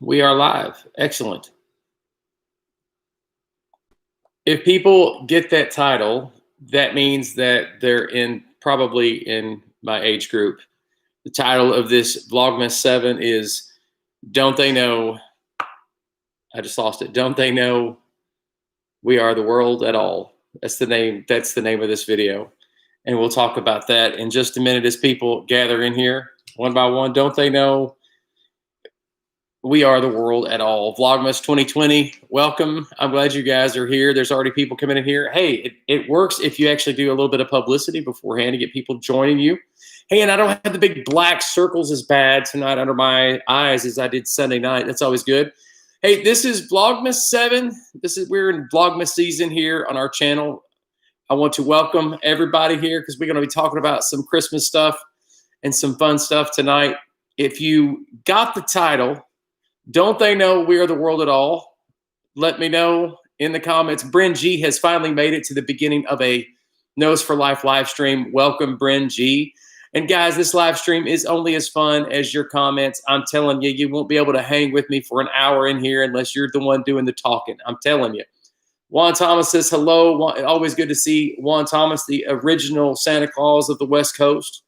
We are live. Excellent. If people get that title, that means that they're probably in my age group. The title of this Vlogmas 7 is Don't They Know, I just lost it. Don't They Know We Are the World at All? That's the name of this video. And we'll talk about that in just a minute as people gather in here one by one. Don't they know we are the world at all? Vlogmas 2020, welcome. I'm glad you guys are here. There's already people coming in here. Hey, it works if you actually do a little bit of publicity beforehand to get people joining you. Hey, and I don't have the big black circles as bad tonight under my eyes as I did Sunday night. That's always good. Hey, this is Vlogmas 7. We're in Vlogmas season here on our channel. I want to welcome everybody here because we're going to be talking about some Christmas stuff and some fun stuff tonight. If you got the title, Don't They Know We Are the World at All? Let me know in the comments. Bryn G has finally made it to the beginning of a Nose for Life live stream. Welcome, Bryn G. And guys, this live stream is only as fun as your comments. I'm telling you, you won't be able to hang with me for an hour in here unless you're the one doing the talking. I'm telling you. Juan Thomas says hello. Always good to see Juan Thomas, the original Santa Claus of the West Coast.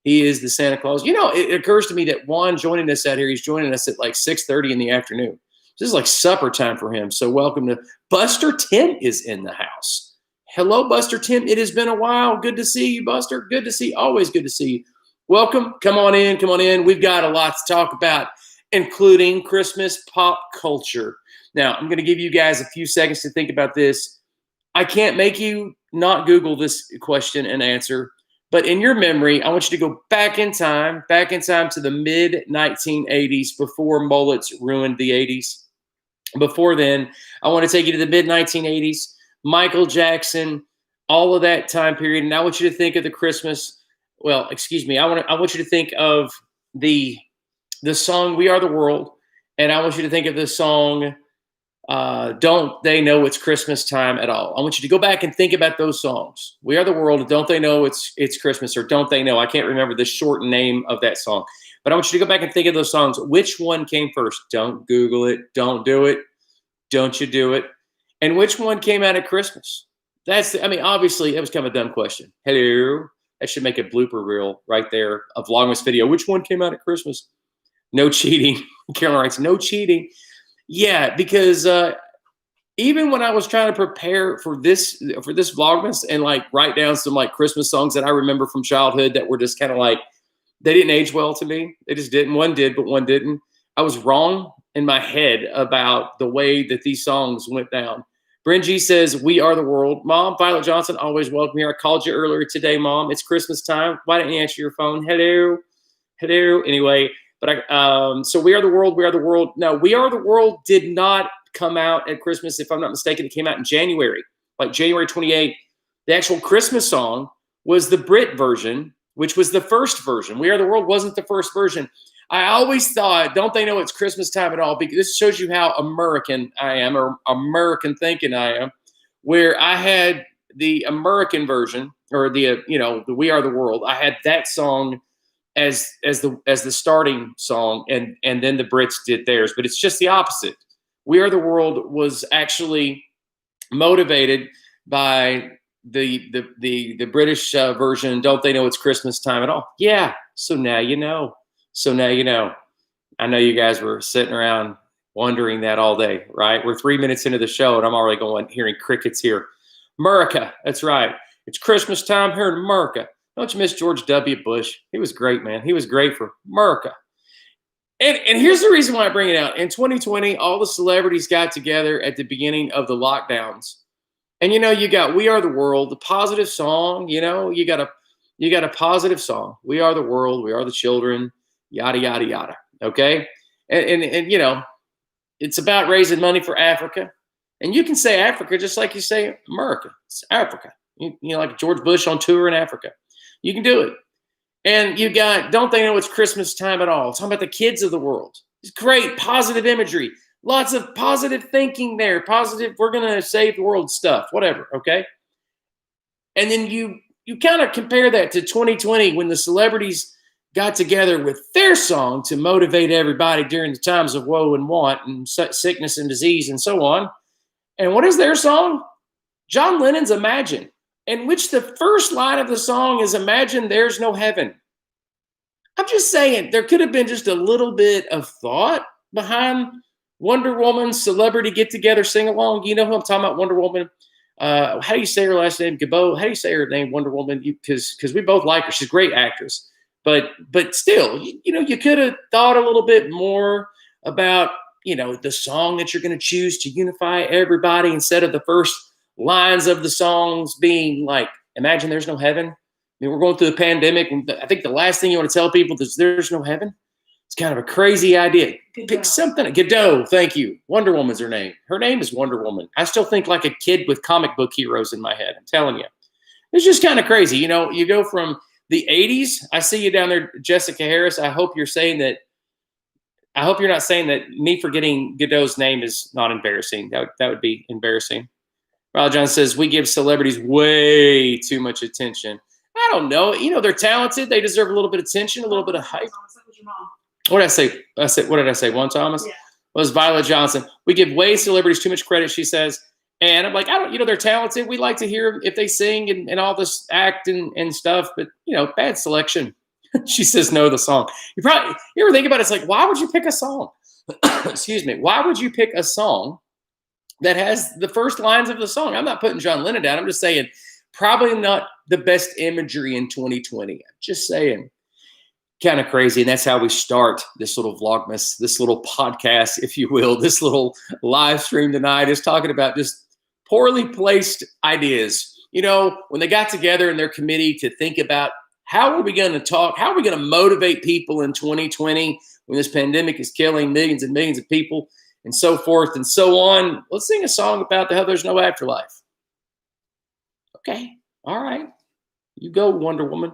He is the Santa Claus. You know, it occurs to me that Juan joining us out here, he's joining us at like 6:30 in the afternoon. This is like supper time for him. So welcome to Buster Tim is in the house. Hello, Buster Tim. It has been a while. Good to see you, Buster. Good to see you. Always good to see you. Welcome. Come on in. Come on in. We've got a lot to talk about, including Christmas pop culture. Now, I'm going to give you guys a few seconds to think about this. I can't make you not Google this question and answer. But in your memory, I want you to go back in time to the mid-1980s before mullets ruined the 80s. Before then, I want to take you to the mid-1980s, Michael Jackson, all of that time period. And I want you to think of the Christmas, well, excuse me, I want you to think of the song We Are the World, and I want you to think of the song Don't They Know It's Christmas Time at All. I want you to go back and think about those songs. We Are the World, Don't They Know It's Christmas, or Don't They Know. I can't remember the short name of that song. But I want you to go back and think of those songs. Which one came first? Don't Google it. Don't do it. Don't you do it. And which one came out at Christmas? Obviously, it was kind of a dumb question. Hello. That should make a blooper reel right there, a Vlogmas video. Which one came out at Christmas? No cheating. Carolyn writes, no cheating. Yeah, because even when I was trying to prepare for this Vlogmas and like write down some like Christmas songs that I remember from childhood that were just kind of like, they didn't age well to me. They just didn't. One did, but one didn't. I was wrong in my head about the way that these songs went down. Bryn G says, we are the world. Mom, Violet Johnson, always welcome here. I called you earlier today, Mom. It's Christmas time. Why didn't you answer your phone? Hello. Hello. Anyway. But so We Are the World, We Are the World. No, We Are the World did not come out at Christmas. If I'm not mistaken, it came out in January, like January 28th. The actual Christmas song was the Brit version, which was the first version. We Are the World wasn't the first version. I always thought, don't they know it's Christmas time at all? Because this shows you how American I am, or American thinking I am, where I had the American version, or the We Are the World. I had that song as the starting song, and then the Brits did theirs. But it's just the opposite. We Are the World was actually motivated by the British version. Don't they know it's Christmas time at all? Yeah. So now you know. So now you know. I know you guys were sitting around wondering that all day, right? We're 3 minutes into the show, and I'm already hearing crickets here. America. That's right. It's Christmas time here in America. Don't you miss George W. Bush? He was great, man. He was great for America. And here's the reason why I bring it out. In 2020, all the celebrities got together at the beginning of the lockdowns. And, you got We Are the World, the positive song. You got a positive song. We are the world. We are the children. Yada, yada, yada. Okay? And it's about raising money for Africa. And you can say Africa just like you say America. It's Africa. Like George Bush on tour in Africa. You can do it. And you got, don't they know it's Christmas time at all? Talking about the kids of the world. It's great, positive imagery. Lots of positive thinking there. Positive, we're going to save the world stuff, whatever, okay? And then you kind of compare that to 2020 when the celebrities got together with their song to motivate everybody during the times of woe and want and sickness and disease and so on. And what is their song? John Lennon's Imagine, in which the first line of the song is Imagine there's no heaven. I'm just saying, there could have been just a little bit of thought behind Wonder Woman's celebrity get-together sing-along. You know who I'm talking about, Wonder Woman? How do you say her last name? Gabot. How do you say her name, Wonder Woman? Because we both like her. She's a great actress. But still, you could have thought a little bit more about, the song that you're going to choose to unify everybody instead of the first lines of the songs being like, Imagine there's no heaven. I mean, we're going through a pandemic, and I think the last thing you want to tell people is there's no heaven. It's kind of a crazy idea. Pick something. Godot, thank you. Wonder Woman's her name. Her name is Wonder Woman. I still think like a kid with comic book heroes in my head. I'm telling you. It's just kind of crazy. You go from the 80s. I see you down there, Jessica Harris. I hope you're not saying that me forgetting Godot's name is not embarrassing. That would be embarrassing. Riley John says, we give celebrities way too much attention. I don't know. They're talented. They deserve a little bit of attention, a little bit of hype. What did I say? What did I say? Juan Thomas? Yeah. Well, it's Violet Johnson. We give way celebrities too much credit, she says. And I'm like, they're talented. We like to hear if they sing and all this act and stuff, but bad selection. She says no to the song. You ever think about it? It's like, why would you pick a song? Excuse me. Why would you pick a song that has the first lines of the song? I'm not putting John Lennon down. I'm just saying probably not the best imagery in 2020. I'm just saying. Kind of crazy. And that's how we start this little Vlogmas, this little podcast, if you will, this little live stream tonight is talking about just poorly placed ideas. When they got together in their committee to think about how are we going to talk, how are we going to motivate people in 2020 when this pandemic is killing millions and millions of people and so forth and so on. Let's sing a song about how there's no afterlife. Okay. All right. You go, Wonder Woman.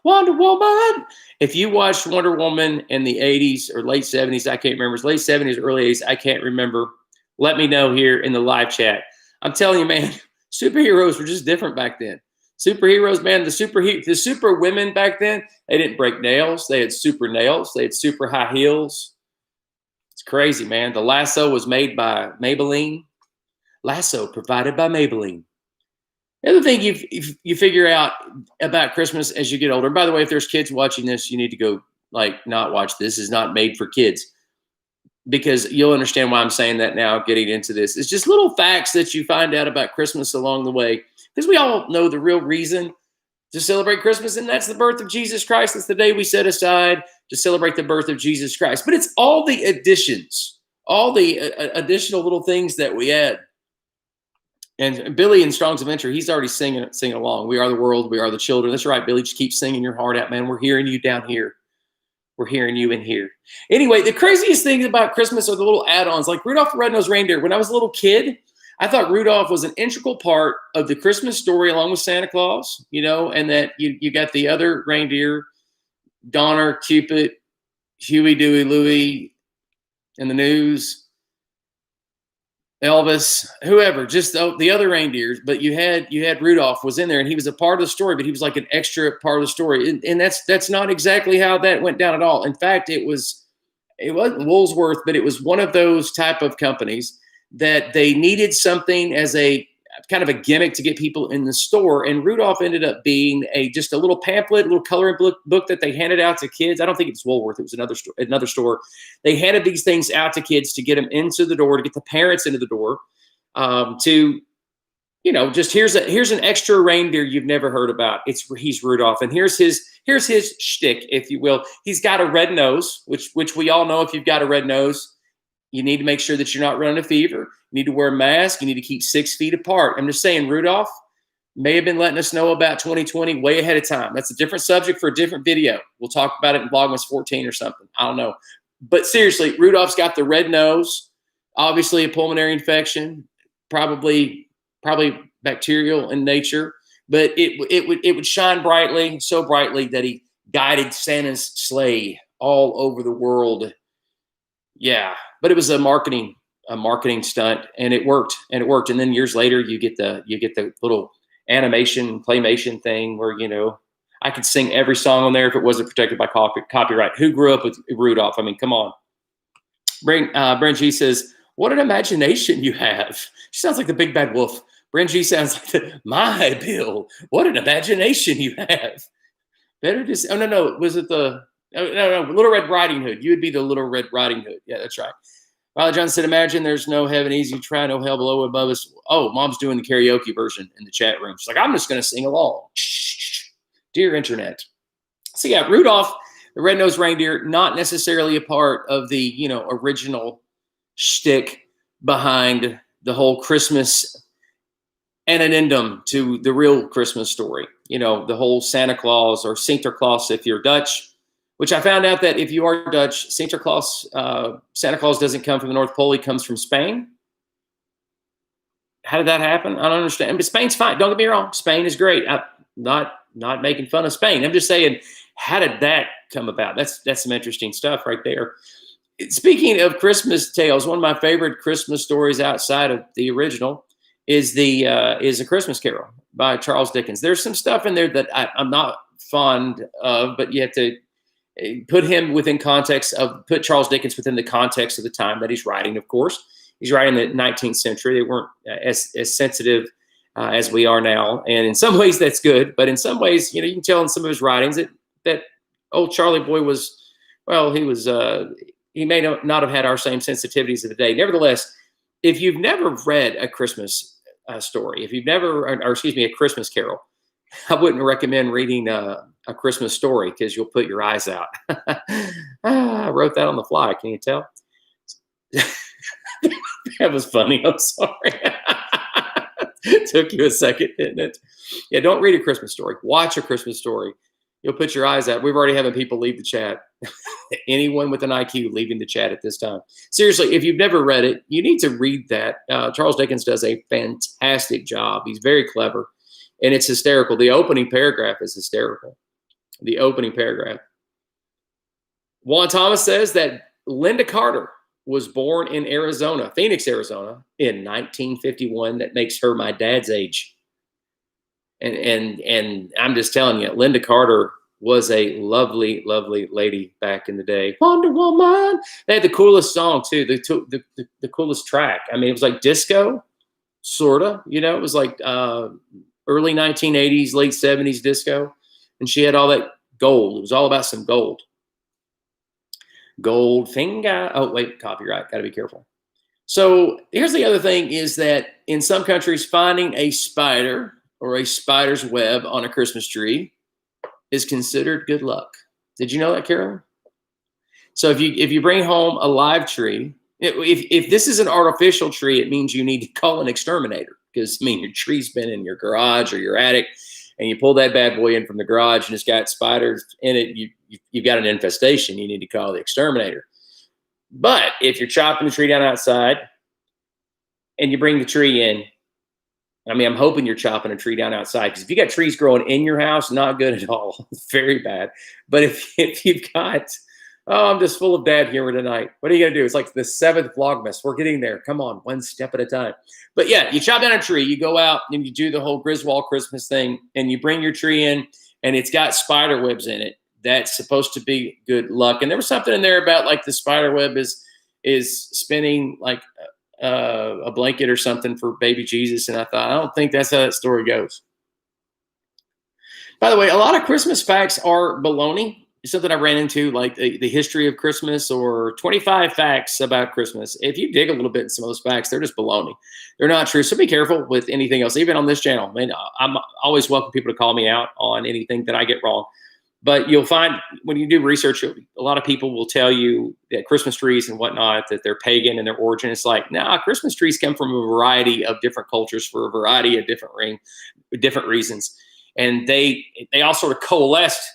Wonder Woman. If you watched Wonder Woman in the 80s or late 70s, I can't remember. It's late 70s, early 80s. I can't remember. Let me know here in the live chat. I'm telling you, man, superheroes were just different back then. Superheroes, man, the super women back then, they didn't break nails. They had super nails. They had super high heels. It's crazy, man. The lasso was made by Maybelline. Lasso provided by Maybelline. The other thing you figure out about Christmas as you get older, and by the way, if there's kids watching this, you need to go not watch this. It's not made for kids, because you'll understand why I'm saying that now, getting into this. It's just little facts that you find out about Christmas along the way, because we all know the real reason to celebrate Christmas, and that's the birth of Jesus Christ. It's the day we set aside to celebrate the birth of Jesus Christ. But it's all the additions, all the additional little things that we add. And Billy in Strong's Adventure, he's already singing along. We are the world, we are the children. That's right, Billy. Just keep singing your heart out, man. We're hearing you down here. We're hearing you in here. Anyway, the craziest thing about Christmas are the little add-ons, like Rudolph the Red-Nosed Reindeer. When I was a little kid, I thought Rudolph was an integral part of the Christmas story along with Santa Claus, and that you got the other reindeer, Donner, Cupid, Huey, Dewey, Louie, and the News, Elvis, whoever, just the other reindeers. But you had Rudolph was in there, and he was a part of the story, but he was like an extra part of the story. And that's not exactly how that went down at all. In fact, it wasn't Woolworth, but it was one of those type of companies that they needed something as a kind of a gimmick to get people in the store. And Rudolph ended up being just a little pamphlet, a little coloring book that they handed out to kids. I don't think it's Woolworth. It was another store. They handed these things out to kids to get them into the door, to get the parents into the door, just here's an extra reindeer you've never heard about. He's Rudolph, and here's his shtick, if you will. He's got a red nose, which we all know. If you've got a red nose, you need to make sure that you're not running a fever. You need to wear a mask. You need to keep 6 feet apart. I'm just saying, Rudolph may have been letting us know about 2020 way ahead of time. That's a different subject for a different video. We'll talk about it in Vlogmas 14 or something. I don't know. But seriously, Rudolph's got the red nose, obviously a pulmonary infection, probably bacterial in nature, but it would shine brightly, so brightly that he guided Santa's sleigh all over the world. Yeah, but it was a marketing stunt, and it worked. And then years later, you get the little animation claymation thing where I could sing every song on there if it wasn't protected by copyright. Who grew up with Rudolph? I mean, come on. Brent G says, what an imagination you have. She sounds like the big bad wolf. Brent G sounds like my Bill. What an imagination you have. Better just, oh, no. Was it no, Little Red Riding Hood. You would be the Little Red Riding Hood. Yeah, that's right. Riley John said, imagine there's no heaven easy, try no hell below above us. Oh, mom's doing the karaoke version in the chat room. She's like, I'm just going to sing along. Dear internet. So yeah, Rudolph, the red-nosed reindeer, not necessarily a part of the, original shtick behind the whole Christmas and an addendum to the real Christmas story. The whole Santa Claus or Sinterklaas if you're Dutch, which I found out that if you are Dutch, Sinterklaas, Santa Claus doesn't come from the North Pole. He comes from Spain. How did that happen? I don't understand. But Spain's fine. Don't get me wrong. Spain is great. I'm not making fun of Spain. I'm just saying, how did that come about? That's some interesting stuff right there. Speaking of Christmas tales, one of my favorite Christmas stories outside of the original is A Christmas Carol by Charles Dickens. There's some stuff in there that I'm not fond of, but you have to put Charles Dickens within the context of the time that he's writing. Of course, he's writing the 19th century. They weren't as sensitive as we are now, and in some ways that's good. But in some ways, you can tell in some of his writings that old Charlie boy was, well, he may not have had our same sensitivities of the day. Nevertheless, if you've never read A Christmas story, A Christmas Carol, I wouldn't recommend reading A Christmas Story because you'll put your eyes out. I wrote that on the fly. Can you tell? That was funny. I'm sorry. Took you a second, didn't it? Yeah, don't read A Christmas Story. Watch A Christmas Story. You'll put your eyes out. We've already having people leave the chat. Anyone with an IQ leaving the chat at this time. Seriously, if you've never read it, you need to read that. Charles Dickens does a fantastic job. He's very clever. And it's hysterical. The opening paragraph is hysterical. The opening paragraph. Juan Thomas says that Linda Carter was born in Arizona, Phoenix, Arizona, in 1951. That makes her my dad's age. And I'm just telling you, Linda Carter was a lovely, lovely lady back in the day. Wonder Woman. They had the coolest song too. The coolest track. I mean, it was like disco, sorta. It was like early 1980s, late 70s disco. And she had all that gold. It was all about some gold. Goldfinger. Oh, wait, copyright. Got to be careful. So here's the other thing is that in some countries, finding a spider or a spider's web on a Christmas tree is considered good luck. Did you know that, Carolyn? So if you bring home a live tree, if this is an artificial tree, it means you need to call an exterminator because your tree's been in your garage or your attic, and you pull that bad boy in from the garage and it's got spiders in it. You've got an infestation. You need to call the exterminator. But if you're chopping the tree down outside and you bring the tree in, I'm hoping you're chopping a tree down outside, because if you got trees growing in your house, not good at all. Very bad. But if you've got, I'm just full of dad humor tonight. What are you going to do? It's like the 7th Vlogmas. We're getting there. Come on, one step at a time. But yeah, you chop down a tree, you go out and you do the whole Griswold Christmas thing, and you bring your tree in and it's got spider webs in it. That's supposed to be good luck. And there was something in there about like the spider web is spinning like a blanket or something for baby Jesus. And I thought, I don't think that's how that story goes. By the way, a lot of Christmas facts are baloney. It's something I ran into, like the history of Christmas or 25 facts about Christmas. If you dig a little bit in some of those facts, they're just baloney. They're not true. So be careful with anything else, even on this channel. I mean, I'm always welcome people to call me out on anything that I get wrong. But you'll find when you do research, a lot of people will tell you that Christmas trees and whatnot, that they're pagan in their origin. It's like, nah, Christmas trees come from a variety of different cultures for a variety of different reasons. And they all sort of coalesced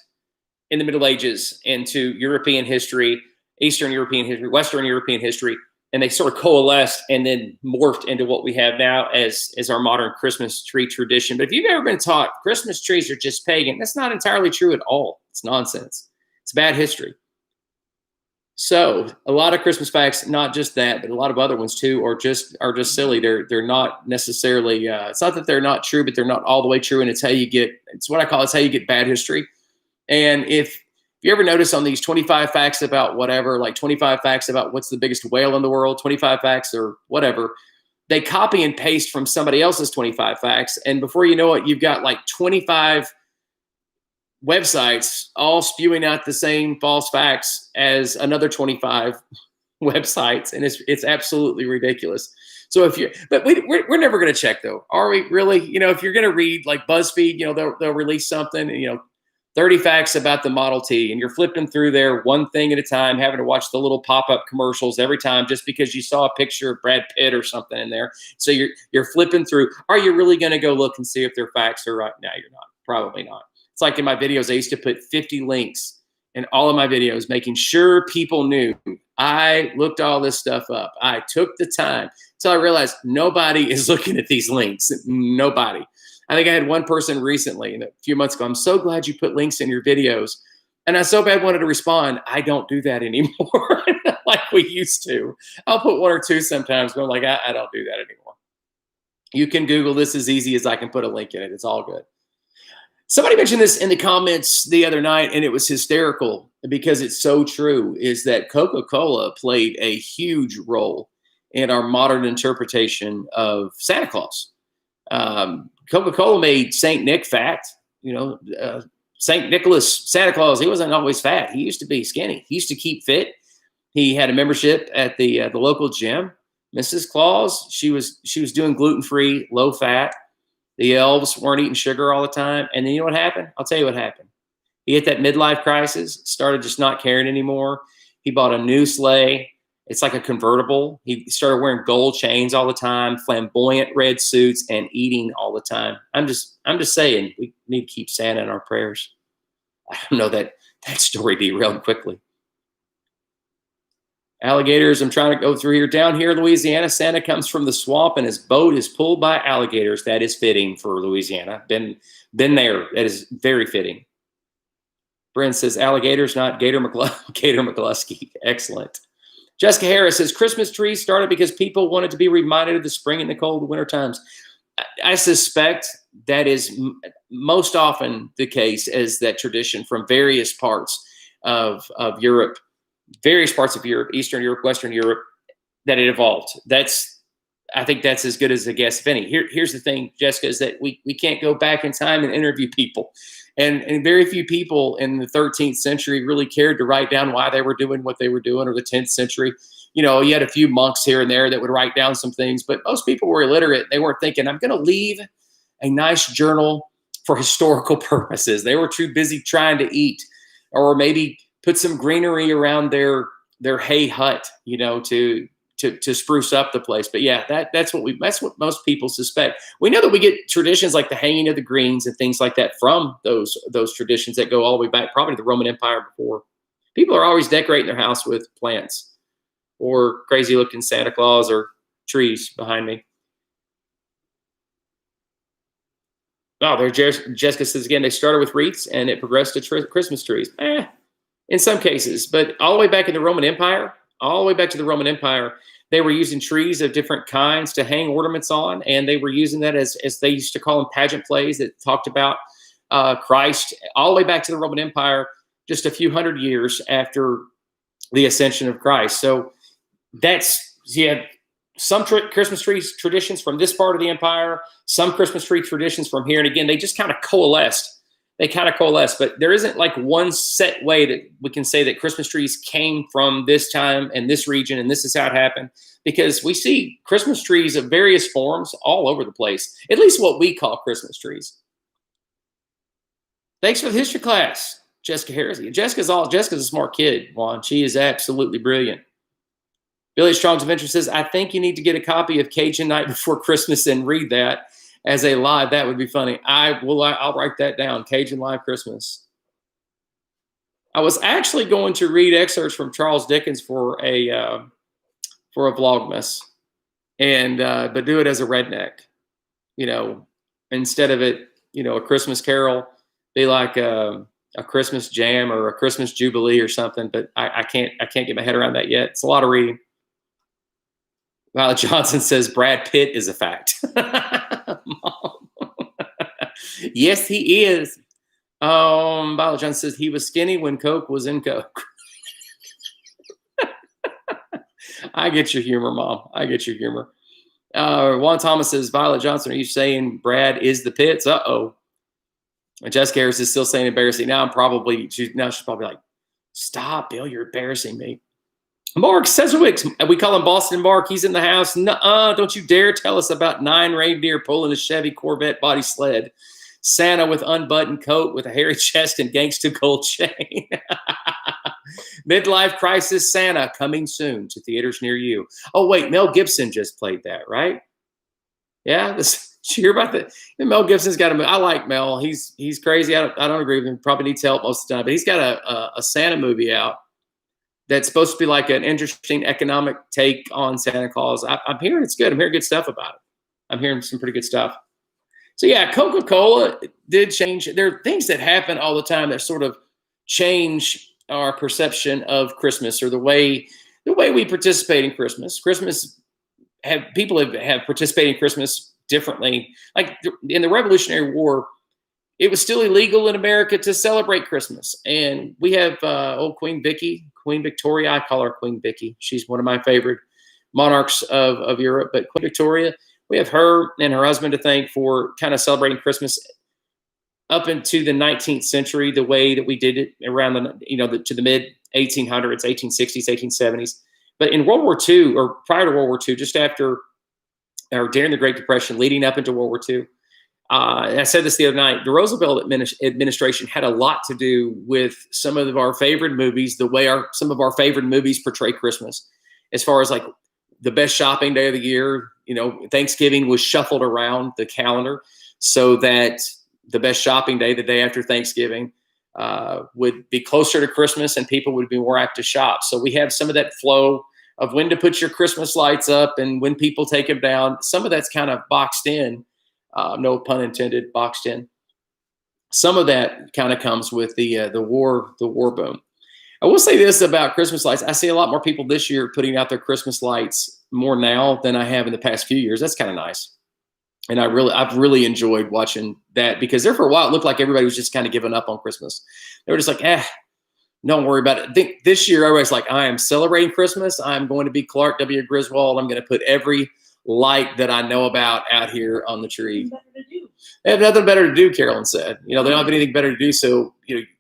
in the Middle Ages into European history, Eastern European history, Western European history, and they sort of coalesced and then morphed into what we have now as our modern Christmas tree tradition. But if you've ever been taught Christmas trees are just pagan, that's not entirely true at all. It's nonsense. It's bad history. So a lot of Christmas facts, not just that, but a lot of other ones too, are just silly. They're not necessarily. It's not that they're not true, but they're not all the way true. And it's how you get. It's what I call. It's how you get bad history. And if you ever notice on these 25 facts about whatever, like 25 facts about what's the biggest whale in the world, 25 facts or whatever, they copy and paste from somebody else's 25 facts. And before you know it, you've got like 25 websites all spewing out the same false facts as another 25 websites. And it's absolutely ridiculous. So but we're never going to check though. Are we really? If you're going to read like BuzzFeed, they'll release something, 30 facts about the Model T, and you're flipping through there one thing at a time, having to watch the little pop-up commercials every time just because you saw a picture of Brad Pitt or something in there. So you're flipping through. Are you really going to go look and see if their facts are right? No, you're not. Probably not. It's like in my videos, I used to put 50 links in all of my videos, making sure people knew I looked all this stuff up. I took the time until I realized nobody is looking at these links. Nobody. I think I had one person recently, a few months ago, I'm so glad you put links in your videos. And I so bad wanted to respond. I don't do that anymore like we used to. I'll put one or two sometimes, but I'm like, I don't do that anymore. You can Google this as easy as I can put a link in it. It's all good. Somebody mentioned this in the comments the other night, and it was hysterical because it's so true, is that Coca-Cola played a huge role in our modern interpretation of Santa Claus. Coca-Cola made Saint Nick fat. Saint Nicholas, Santa Claus, he wasn't always fat. He used to be skinny. He used to keep fit. He had a membership at the local gym. Mrs. Claus, she was doing gluten-free, low-fat. The elves weren't eating sugar all the time. And then you know what happened? I'll tell you what happened. He hit that midlife crisis, started just not caring anymore. He bought a new sleigh. It's like a convertible. He started wearing gold chains all the time, flamboyant red suits, and eating all the time. I'm just saying, we need to keep Santa in our prayers. I don't know that story derailed quickly. Alligators, I'm trying to go through here. Down here in Louisiana, Santa comes from the swamp and his boat is pulled by alligators. That is fitting for Louisiana. Been there. That is very fitting. Bryn says alligators, not Gator McCluskey. Excellent. Jessica Harris says Christmas trees started because people wanted to be reminded of the spring and the cold winter times. I suspect that is most often the case, as that tradition from various parts of Europe, Eastern Europe, Western Europe, that it evolved. I think that's as good as a guess, if any. Here's the thing, Jessica, is that we can't go back in time and interview people. And very few people in the 13th century really cared to write down why they were doing what they were doing, or the 10th century. You had a few monks here and there that would write down some things, but most people were illiterate. They weren't thinking, I'm going to leave a nice journal for historical purposes. They were too busy trying to eat, or maybe put some greenery around their hay hut, to spruce up the place. But yeah, that's what most people suspect. We know that we get traditions like the hanging of the greens and things like that from those traditions that go all the way back, probably to the Roman Empire before. People are always decorating their house with plants or crazy looking Santa Claus or trees behind me. Oh, there Jessica says again, they started with wreaths and it progressed to Christmas trees. In some cases, but all the way back in the Roman Empire, they were using trees of different kinds to hang ornaments on, and they were using that as they used to call them pageant plays that talked about Christ, all the way back to the Roman Empire, just a few hundred years after the ascension of Christ. So you had some Christmas tree traditions from this part of the empire, some Christmas tree traditions from here, and again, they just kind of coalesced. But there isn't like one set way that we can say that Christmas trees came from this time and this region, and this is how it happened, because we see Christmas trees of various forms all over the place, at least what we call Christmas trees. Thanks for the history class, Jessica Harris. Jessica's a smart kid, Juan. She is absolutely brilliant. Billy Strong's Adventure says, I think you need to get a copy of Cajun Night Before Christmas and read that as a live. That would be funny. I'll write that down. Cajun Live Christmas. I was actually going to read excerpts from Charles Dickens for a Vlogmas, and but do it as a redneck, instead of it, a Christmas Carol, be like a Christmas Jam or a Christmas Jubilee or something. But I can't get my head around that yet. It's a lot of reading. Violet Johnson says Brad Pitt is a fact. Yes, he is. Violet John says he was skinny when Coke was in Coke. I get your humor, Mom. I get your humor. Juan Thomas says, Violet Johnson, are you saying Brad is the Pitts? Uh-oh. And Jessica Harris is still saying embarrassing. Now she's probably like, stop, Bill, you're embarrassing me. Mark Sedgwick, we call him Boston Mark. He's in the house. Nuh-uh, don't you dare tell us about 9 reindeer pulling a Chevy Corvette body sled. Santa with unbuttoned coat with a hairy chest and gangsta gold chain. Midlife crisis Santa coming soon to theaters near you. Oh, wait, Mel Gibson just played that, right? Yeah, did you hear about that? Mel Gibson's got I like Mel. He's crazy. I don't agree with him. Probably needs help most of the time. But he's got a Santa movie out that's supposed to be like an interesting economic take on Santa Claus. I'm hearing it's good. I'm hearing good stuff about it. I'm hearing some pretty good stuff. So yeah, Coca-Cola did change. There are things that happen all the time that sort of change our perception of Christmas, or the way we participate in Christmas. People have participated in Christmas differently. Like in the Revolutionary War, it was still illegal in America to celebrate Christmas. And we have old Queen Victoria. I call her Queen Vicky. She's one of my favorite monarchs of Europe. But Queen Victoria, we have her and her husband to thank for kind of celebrating Christmas up into the 19th century, the way that we did it around to the mid 1800s, 1860s, 1870s. But in World War II, or prior to World War II, just after or during the Great Depression, leading up into World War II, and I said this the other night, the Roosevelt administration had a lot to do with some of our favorite movies, the way some of our favorite movies portray Christmas, as far as like the best shopping day of the year. Thanksgiving was shuffled around the calendar so that the best shopping day, the day after Thanksgiving, would be closer to Christmas and people would be more apt to shop. So we have some of that flow of when to put your Christmas lights up and when people take them down. Some of that's kind of boxed in. No pun intended, boxed in. Some of that kind of comes with the war boom. I will say this about Christmas lights. I see a lot more people this year putting out their Christmas lights more now than I have in the past few years. That's kind of nice. And I've really enjoyed watching that, because there for a while it looked like everybody was just kind of giving up on Christmas. They were just like, don't worry about it. I think this year everybody's like, I am celebrating Christmas. I'm going to be Clark W. Griswold. I'm going to put every light that I know about out here on the tree. They have nothing better to do, Carolyn said. They don't have anything better to do. So,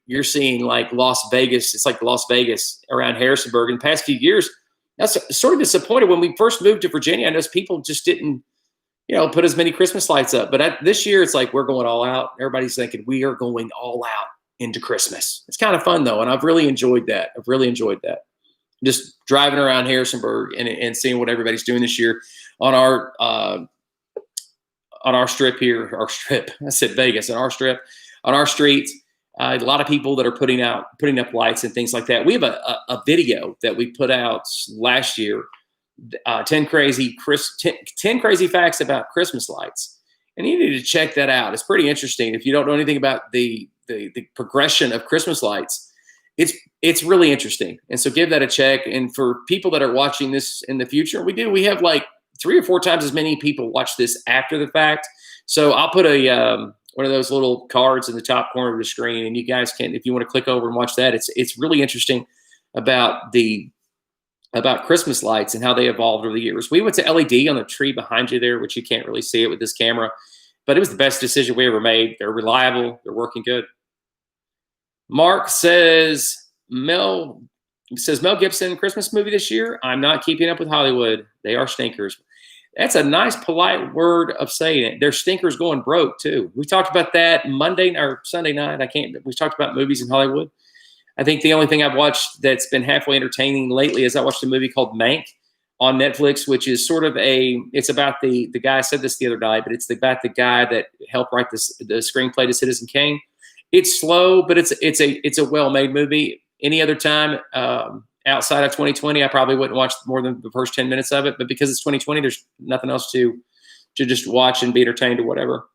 you're seeing like Las Vegas. It's like Las Vegas around Harrisonburg. In the past few years, that's sort of disappointed. When we first moved to Virginia, I noticed people just didn't, put as many Christmas lights up. But this year, it's like we're going all out. Everybody's thinking we are going all out into Christmas. It's kind of fun, though, and I've really enjoyed that. Just driving around Harrisonburg and seeing what everybody's doing this year on our strip here. Our strip. I said Vegas. On our strip, on our streets, a lot of people that are putting up lights and things like that. We have a video that we put out last year. 10 crazy facts about Christmas lights, and you need to check that out. It's pretty interesting. If you don't know anything about the progression of Christmas lights, it's really interesting. And so give that a check. And for people that are watching this in the future, we have like 3 or 4 times as many people watch this after the fact. So I'll put one of those little cards in the top corner of the screen, and you guys can, if you want to click over and watch that. It's really interesting about Christmas lights and how they evolved over the years. We went to LED on the tree behind you there, which you can't really see it with this camera, but it was the best decision we ever made. They're reliable. They're working good. Mark says, Mel Gibson Christmas movie this year. I'm not keeping up with Hollywood. They are stinkers. That's a nice, polite word of saying it. They're stinkers going broke too. We talked about that Monday or Sunday night. We talked about movies in Hollywood. I think the only thing I've watched that's been halfway entertaining lately is I watched a movie called Mank on Netflix, which is sort of it's about the guy. I said this the other night, but it's about the guy that helped write the screenplay to Citizen Kane. It's slow, but it's a well-made movie. Any other time outside of 2020, I probably wouldn't watch more than the first 10 minutes of it. But because it's 2020, there's nothing else to just watch and be entertained or whatever.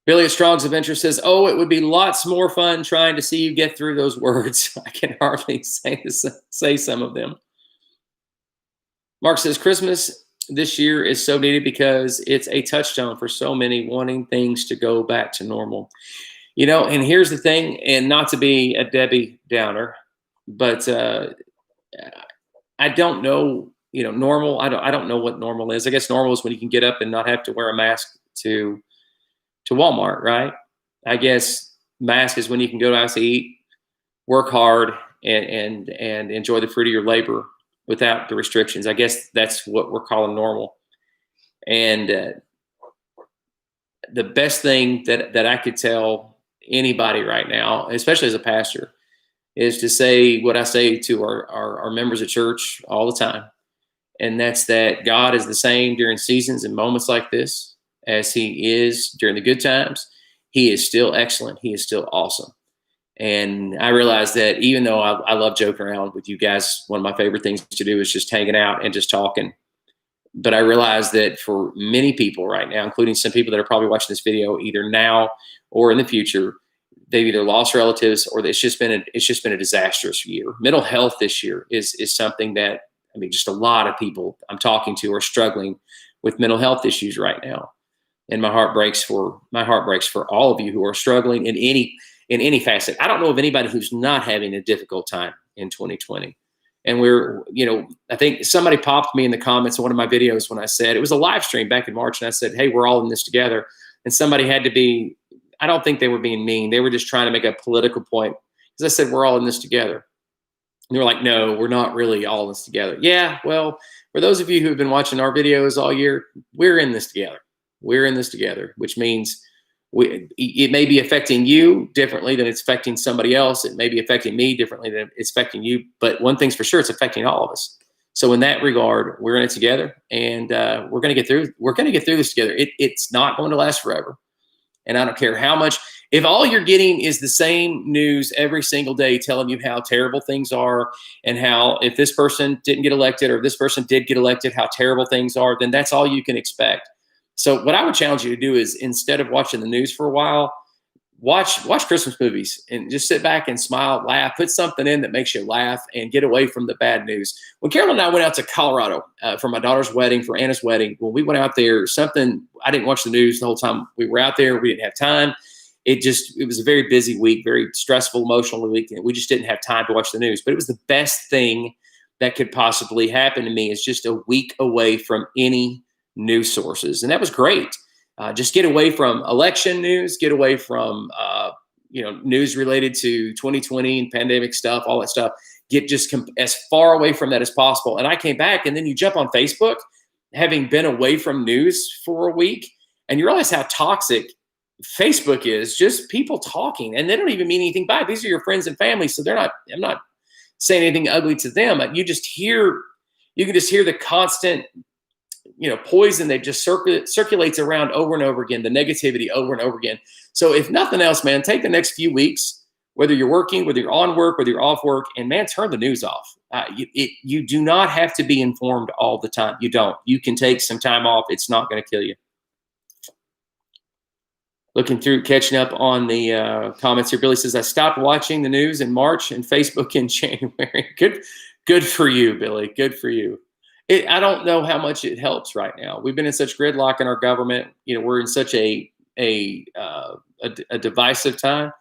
Billy at Strong's Adventure says, "Oh, it would be lots more fun trying to see you get through those words. I can hardly say some of them." Mark says, "Christmas this year is so needed because it's a touchstone for so many wanting things to go back to normal." And here's the thing, and not to be a Debbie Downer, but I don't know, normal. I don't know what normal is. I guess normal is when you can get up and not have to wear a mask to Walmart, right? I guess mask is when you can go out to eat, work hard, and enjoy the fruit of your labor without the restrictions. I guess that's what we're calling normal. And the best thing that I could tell anybody right now, especially as a pastor, is to say what I say to our members of church all the time. And that's that God is the same during seasons and moments like this as he is during the good times. He is still excellent. He is still awesome. And I realize that even though I love joking around with you guys, one of my favorite things to do is just hanging out and just talking. But I realize that for many people right now, including some people that are probably watching this video either now or in the future, they've either lost relatives or it's just been a disastrous year. Mental health this year is something that, just a lot of people I'm talking to are struggling with mental health issues right now. And my heart breaks for all of you who are struggling in any facet. I don't know of anybody who's not having a difficult time in 2020. And I think somebody popped me in the comments of one of my videos when I said, it was a live stream back in March, and I said, hey, we're all in this together. And somebody had to be, I don't think they were being mean. They were just trying to make a political point. Because I said, we're all in this together. And they were like, no, we're not really all in this together. Yeah, well, for those of you who have been watching our videos all year, we're in this together. We're in this together, which means it may be affecting you differently than it's affecting somebody else. It may be affecting me differently than it's affecting you. But one thing's for sure, it's affecting all of us. So in that regard, we're in it together, and we're going to get through. We're going to get through this together. It's not going to last forever. And I don't care how much, if all you're getting is the same news every single day telling you how terrible things are and how if this person didn't get elected or if this person did get elected, how terrible things are, then that's all you can expect. So what I would challenge you to do is, instead of watching the news for a while, watch Christmas movies and just sit back and smile, laugh, put something in that makes you laugh and get away from the bad news. When Carol and I went out to Colorado for my daughter's wedding, for Anna's wedding, when we went out there, I didn't watch the news the whole time we were out there. We didn't have time. It was a very busy week, very stressful, emotional week. And we just didn't have time to watch the news, but it was the best thing that could possibly happen to me, is just a week away from any news sources. And that was great. Just get away from election news, get away from, news related to 2020 and pandemic stuff, all that stuff. Get just as far away from that as possible. And I came back, and then you jump on Facebook, having been away from news for a week, and you realize how toxic Facebook is, just people talking, and they don't even mean anything by it. These are your friends and family. So I'm not saying anything ugly to them. You can just hear the constant, poison that just circulates around over and over again, the negativity over and over again. So if nothing else, man, take the next few weeks, whether you're working, whether you're on work, whether you're off work, and man, turn the news off. You do not have to be informed all the time. You don't. You can take some time off. It's not going to kill you. Looking through, catching up on the comments here. Billy says, I stopped watching the news in March and Facebook in January. Good for you, Billy. Good for you. I don't know how much it helps right now. We've been in such gridlock in our government. We're in such a divisive time.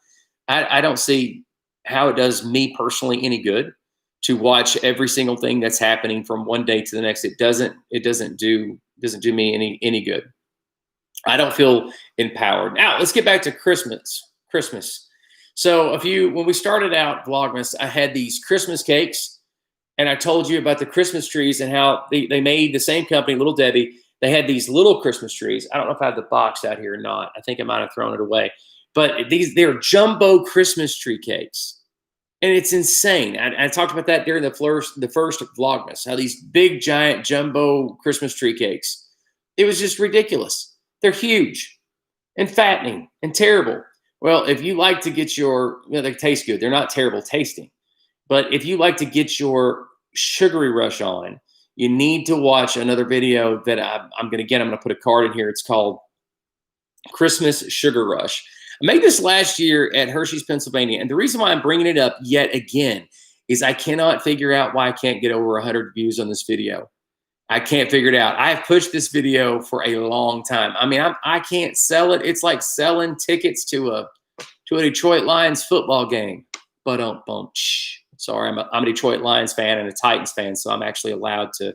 I don't see how it does me personally any good to watch every single thing that's happening from one day to the next. It doesn't do me any good. I don't feel empowered. Now let's get back to Christmas. So when we started out Vlogmas, I had these Christmas cakes. And I told you about the Christmas trees and how they made, the same company, Little Debbie, they had these little Christmas trees. I don't know if I have the box out here or not. I think I might have thrown it away. But they're jumbo Christmas tree cakes. And it's insane. I talked about that during the first Vlogmas, how these big, giant, jumbo Christmas tree cakes. It was just ridiculous. They're huge and fattening and terrible. Well, if you like to get they taste good. They're not terrible tasting. But if you like to get your sugary rush on, you need to watch another video that I'm going to put a card in here. It's called Christmas Sugar Rush. I made this last year at Hershey's, Pennsylvania. And the reason why I'm bringing it up yet again is I cannot figure out why I can't get over 100 views on this video. I can't figure it out. I've pushed this video for a long time. I can't sell it. It's like selling tickets to to a Detroit Lions football game. Sorry, I'm a Detroit Lions fan and a Titans fan, so I'm actually allowed to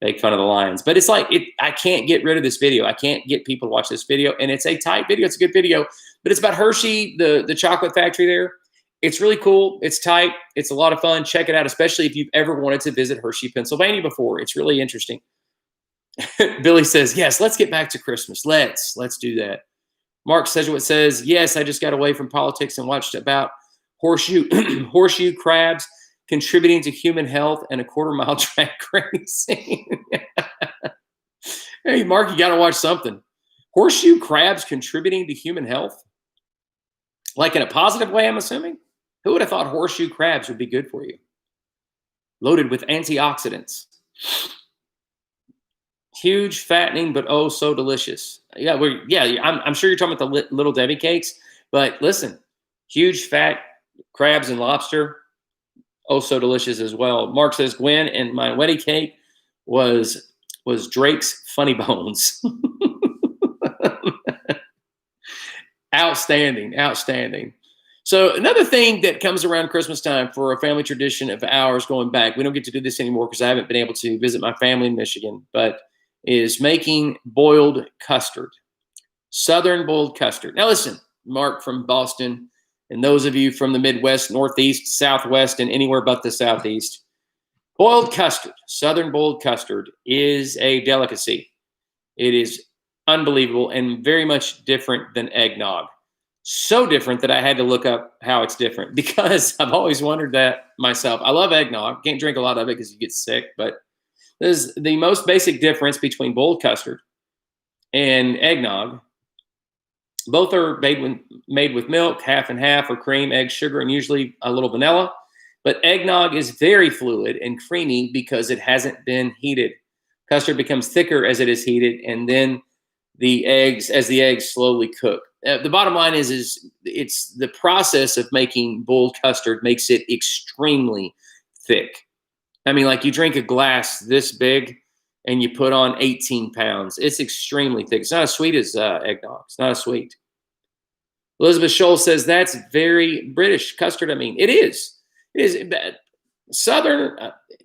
make fun of the Lions. But it's like, I can't get rid of this video. I can't get people to watch this video. And it's a tight video. It's a good video. But it's about Hershey, the chocolate factory there. It's really cool. It's tight. It's a lot of fun. Check it out, especially if you've ever wanted to visit Hershey, Pennsylvania before. It's really interesting. Billy says, yes, let's get back to Christmas. Let's do that. Mark Sedgwick says, yes, I just got away from politics and watched about horseshoe crabs contributing to human health and a quarter-mile track racing. Hey, Mark, you got to watch something. Horseshoe crabs contributing to human health? Like in a positive way, I'm assuming? Who would have thought horseshoe crabs would be good for you? Loaded with antioxidants. Huge, fattening, but oh so delicious. Yeah, I'm sure you're talking about the Little Debbie cakes, but listen, huge fat crabs and lobster, oh so delicious as well. Mark says, Gwen, and my wedding cake was Drake's Funny Bones. Outstanding. So another thing that comes around Christmas time for a family tradition of ours going back, we don't get to do this anymore because I haven't been able to visit my family in Michigan, but is making boiled custard, Southern boiled custard. Now listen, Mark from Boston, and those of you from the Midwest, Northeast, Southwest, and anywhere but the Southeast, boiled custard, Southern boiled custard is a delicacy. It is unbelievable and very much different than eggnog. So different that I had to look up how it's different because I've always wondered that myself. I love eggnog. Can't drink a lot of it because you get sick, but there's the most basic difference between boiled custard and eggnog. Both are made with milk, half and half, or cream, egg, sugar, and usually a little vanilla. But eggnog is very fluid and creamy because it hasn't been heated. Custard becomes thicker as it is heated, and then as the eggs slowly cook. The bottom line is it's the process of making boiled custard makes it extremely thick. I mean, like you drink a glass this big and you put on 18 pounds. It's extremely thick. It's not as sweet as eggnog. It's not as sweet. Elizabeth Scholl says that's very British custard. I mean, it is. It is. Southern,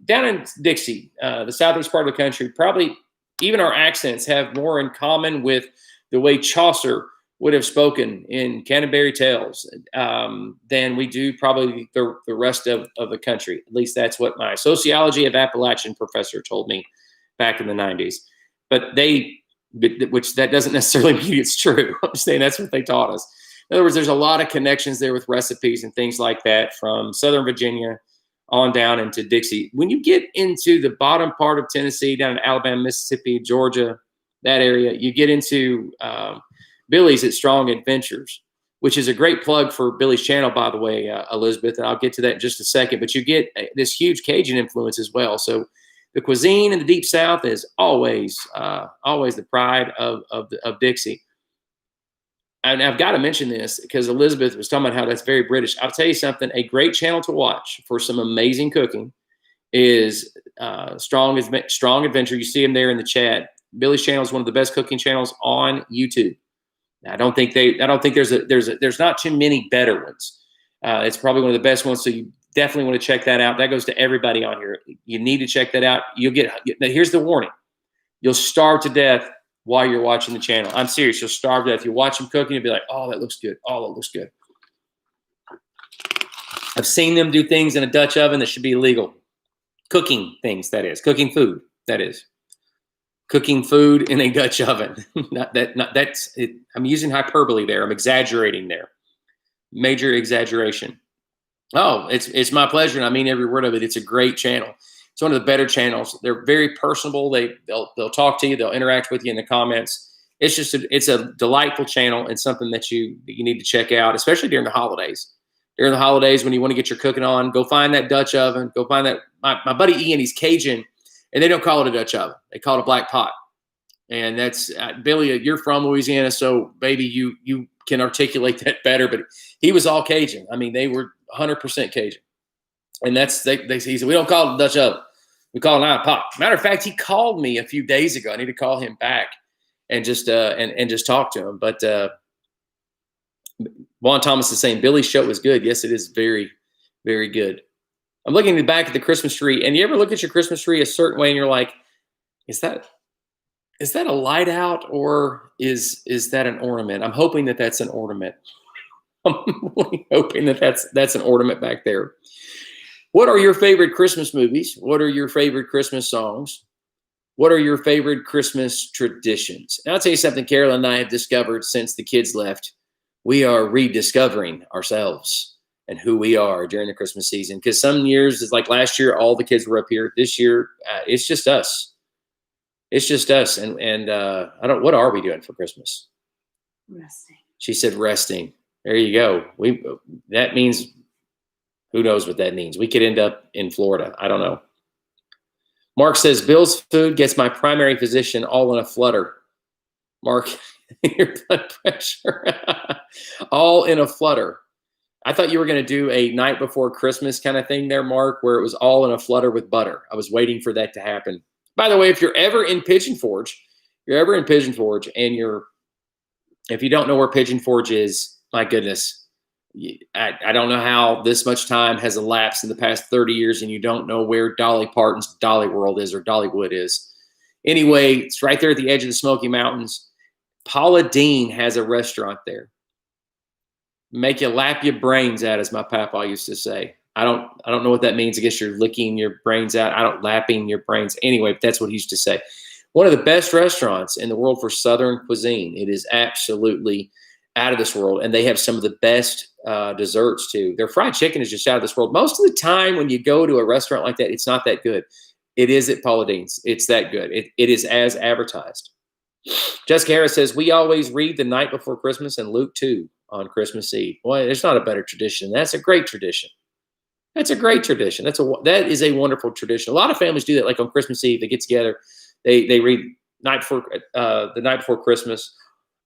down in Dixie, the southeast part of the country, probably even our accents have more in common with the way Chaucer would have spoken in Canterbury Tales than we do probably the rest of the country. At least that's what my sociology of Appalachian professor told me back in the 90s. But which that doesn't necessarily mean it's true. I'm saying that's what they taught us. In other words, there's a lot of connections there with recipes and things like that from Southern Virginia on down into Dixie. When you get into the bottom part of Tennessee, down in Alabama, Mississippi, Georgia, that area, you get into Billy's at Strong Adventures, which is a great plug for Billy's channel, by the way, Elizabeth, and I'll get to that in just a second. But you get this huge Cajun influence as well. So the cuisine in the Deep South is always the pride of Dixie. And I've got to mention this because Elizabeth was talking about how that's very British. I'll tell you something, a great channel to watch for some amazing cooking is Strong Adventure. You see him there in the chat. Billy's channel is one of the best cooking channels on YouTube. I don't think there's not too many better ones. It's probably one of the best ones. So you definitely want to check that out. That goes to everybody on here. You need to check that out. Now here's the warning. You'll starve to death while you're watching the channel. I'm serious. You'll starve to death. You watch them cooking, you'll be like, oh, that looks good. Oh, that looks good. I've seen them do things in a Dutch oven that should be illegal. Cooking things, that is. Cooking food, that is. Cooking food in a Dutch oven. That's it. I'm using hyperbole there. I'm exaggerating there. Major exaggeration. Oh, it's my pleasure, and I mean every word of it. It's a great channel. It's one of the better channels. They're very personable. They'll talk to you. They'll interact with you in the comments. It's a delightful channel and something that you need to check out, especially during the holidays. During the holidays when you want to get your cooking on, go find that Dutch oven. Go find that. My buddy Ian, he's Cajun, and they don't call it a Dutch oven. They call it a black pot. And that's Billy. You're from Louisiana, so maybe you can articulate that better. But he was all Cajun. I mean, they were 100% Cajun. And he said, we don't call it a Dutch oven. We call it an pot. Matter of fact, he called me a few days ago. I need to call him back and just talk to him. But Vaughn Thomas is saying Billy's show is good. Yes, it is very, very good. I'm looking at the back of the Christmas tree, and you ever look at your Christmas tree a certain way, and you're like, is that a light out, or is that an ornament? I'm hoping that that's an ornament. I'm really hoping that that's an ornament back there. What are your favorite Christmas movies? What are your favorite Christmas songs? What are your favorite Christmas traditions? And I'll tell you something Carol and I have discovered since the kids left. We are rediscovering ourselves and who we are during the Christmas season. Because some years, it's like last year, all the kids were up here. This year, it's just us. It's just us. And what are we doing for Christmas? Resting. She said resting. There you go. That means, who knows what that means? We could end up in Florida. I don't know. Mark says, Bill's food gets my primary physician all in a flutter. Mark, your blood pressure. All in a flutter. I thought you were going to do a night before Christmas kind of thing there, Mark, where it was all in a flutter with butter. I was waiting for that to happen. By the way, if you're ever in Pigeon Forge, and if you don't know where Pigeon Forge is, my goodness, I don't know how this much time has elapsed in the past 30 years and you don't know where Dolly Parton's Dolly World is or Dollywood is. Anyway, it's right there at the edge of the Smoky Mountains. Paula Deen has a restaurant there. Make you lap your brains out, as my papa used to say. I don't know what that means. I guess you're licking your brains out. Lapping your brains. Anyway, but that's what he used to say. One of the best restaurants in the world for Southern cuisine. It is absolutely out of this world. And they have some of the best desserts too. Their fried chicken is just out of this world. Most of the time when you go to a restaurant like that, it's not that good. It is at Paula Deen's. It's that good. It is as advertised. Jessica Harris says, we always read the night before Christmas and Luke 2 on Christmas Eve. Well, there's not a better tradition. That's a great tradition. That's a great tradition. That is a wonderful tradition. A lot of families do that. Like on Christmas Eve, they get together. They read the night before Christmas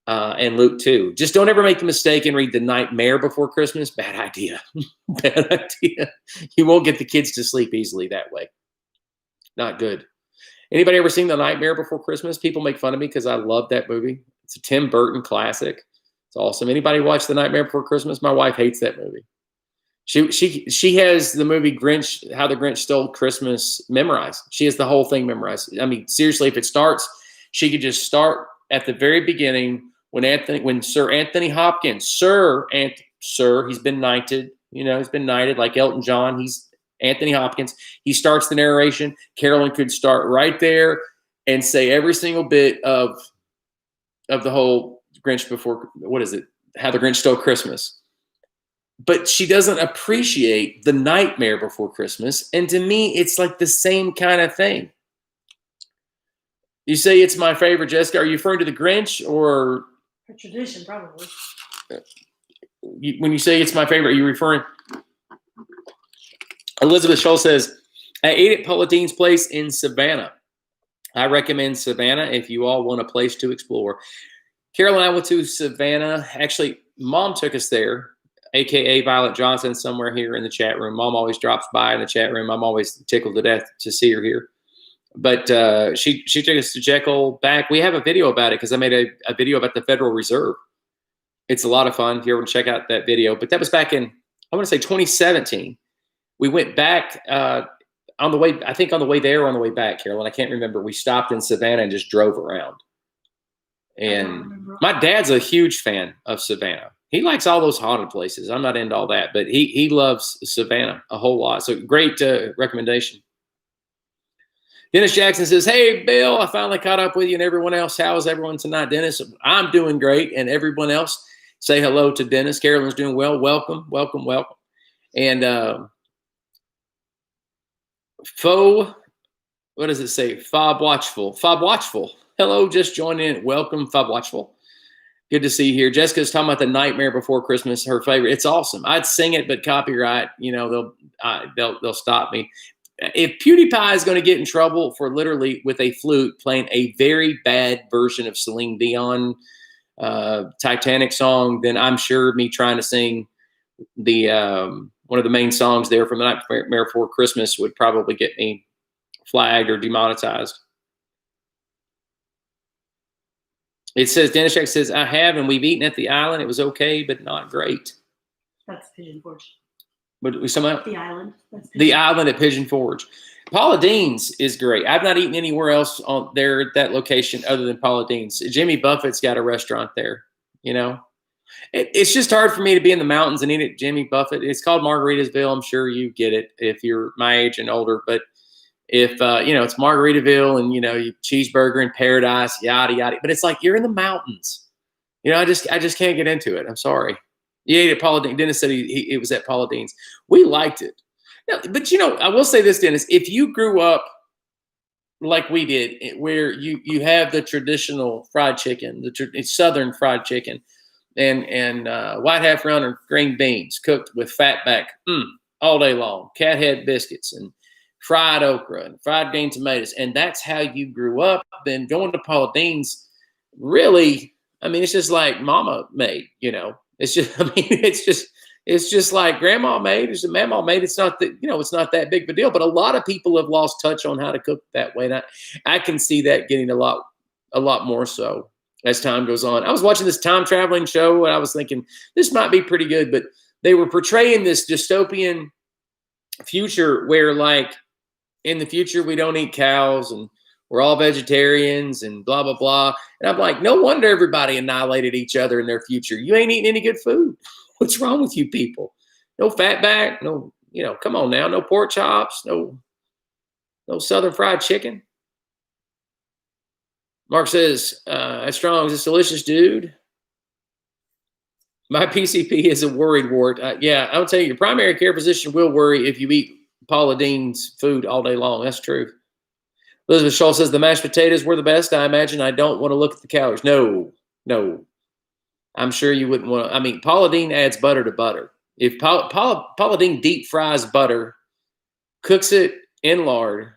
and Luke 2. Just don't ever make the mistake and read the Nightmare Before Christmas. Bad idea. Bad idea. You won't get the kids to sleep easily that way. Not good. Anybody ever seen The Nightmare Before Christmas? People make fun of me because I love that movie. It's a Tim Burton classic. It's awesome. Anybody watch The Nightmare Before Christmas? My wife hates that movie. She has the movie Grinch, How the Grinch Stole Christmas memorized. She has the whole thing memorized. I mean, seriously, if it starts, she could just start at the very beginning when Sir Anthony Hopkins, he's been knighted, he's been knighted like Elton John. He's Anthony Hopkins. He starts the narration. Carolyn could start right there and say every single bit of the whole Grinch before, How the Grinch Stole Christmas. But she doesn't appreciate The Nightmare Before Christmas. And to me, it's like the same kind of thing. You say it's my favorite, Jessica. Are you referring to the Grinch or? A tradition, probably. When you say it's my favorite, are you referring? Elizabeth Scholl says, I ate at Paula Deen's place in Savannah. I recommend Savannah if you all want a place to explore. Carol and I went to Savannah. Actually, Mom took us there. AKA Violet Johnson, somewhere here in the chat room. Mom always drops by in the chat room. I'm always tickled to death to see her here. But she took us to Jekyll back. We have a video about it because I made a video about the Federal Reserve. It's a lot of fun if you ever check out that video. But that was back in, I want to say 2017. We went back on the way there or on the way back, Carolyn. I can't remember. We stopped in Savannah and just drove around. And my dad's a huge fan of Savannah. He likes all those haunted places. I'm not into all that, but he loves Savannah a whole lot. So great recommendation. Dennis Jackson says, hey, Bill, I finally caught up with you and everyone else. How is everyone tonight, Dennis? I'm doing great. And everyone else, say hello to Dennis. Carolyn's doing well. Welcome, welcome, welcome. And what does it say? Fob Watchful. Hello, just join in. Welcome, Fob Watchful. Good to see you here. Jessica's talking about The Nightmare Before Christmas, her favorite. It's awesome. I'd sing it, but copyright, they'll stop me. If PewDiePie is going to get in trouble for literally with a flute playing a very bad version of Celine Dion Titanic song, then I'm sure me trying to sing the one of the main songs there from The Nightmare Before Christmas would probably get me flagged or demonetized. It says, Dennis Jack says, I have, and we've eaten at the island. It was okay, but not great. That's Pigeon Forge. But we somehow The island. The island at Pigeon Forge. Paula Dean's is great. I've not eaten anywhere else on there at that location other than Paula Dean's. Jimmy Buffett's got a restaurant there. You know, it's just hard for me to be in the mountains and eat at Jimmy Buffett. It's called Margaritaville. I'm sure you get it if you're my age and older. But if you know, it's Margaritaville, and you know, you cheeseburger in paradise, yada yada. But it's like you're in the mountains. You know, I just can't get into it. I'm sorry. You ate at Paula Dean. Dennis said it was at Paula Dean's. We liked it. Yeah, but you know, I will say this, Dennis, if you grew up like we did, where you have the traditional fried chicken, the Southern fried chicken, and white half brown or green beans cooked with fatback all day long, cat head biscuits and fried okra and fried green tomatoes, and that's how you grew up, then going to Paula Dean's, really, I mean, it's just like mama made, you know. It's just, I mean, it's just like grandma made, it's mama made. It's not that, you know, it's not that big of a deal. But a lot of people have lost touch on how to cook that way. And I can see that getting a lot more so as time goes on. I was watching this time traveling show, and I was thinking this might be pretty good, but they were portraying this dystopian future where, like, in the future we don't eat cows and we're all vegetarians and blah, blah, blah. And I'm like, no wonder everybody annihilated each other in their future. You ain't eating any good food. What's wrong with you people? No fatback, no, you know, come on now. No pork chops, no Southern fried chicken. Mark says, that's strong. It's delicious, dude. My PCP is a worried wart. Yeah, I would tell you, your primary care physician will worry if you eat Paula Dean's food all day long. That's true. Elizabeth Scholl says the mashed potatoes were the best. I imagine I don't want to look at the calories. No. I'm sure you wouldn't want to. I mean, Paula Deen adds butter to butter. If Paula Deen deep fries butter, cooks it in lard,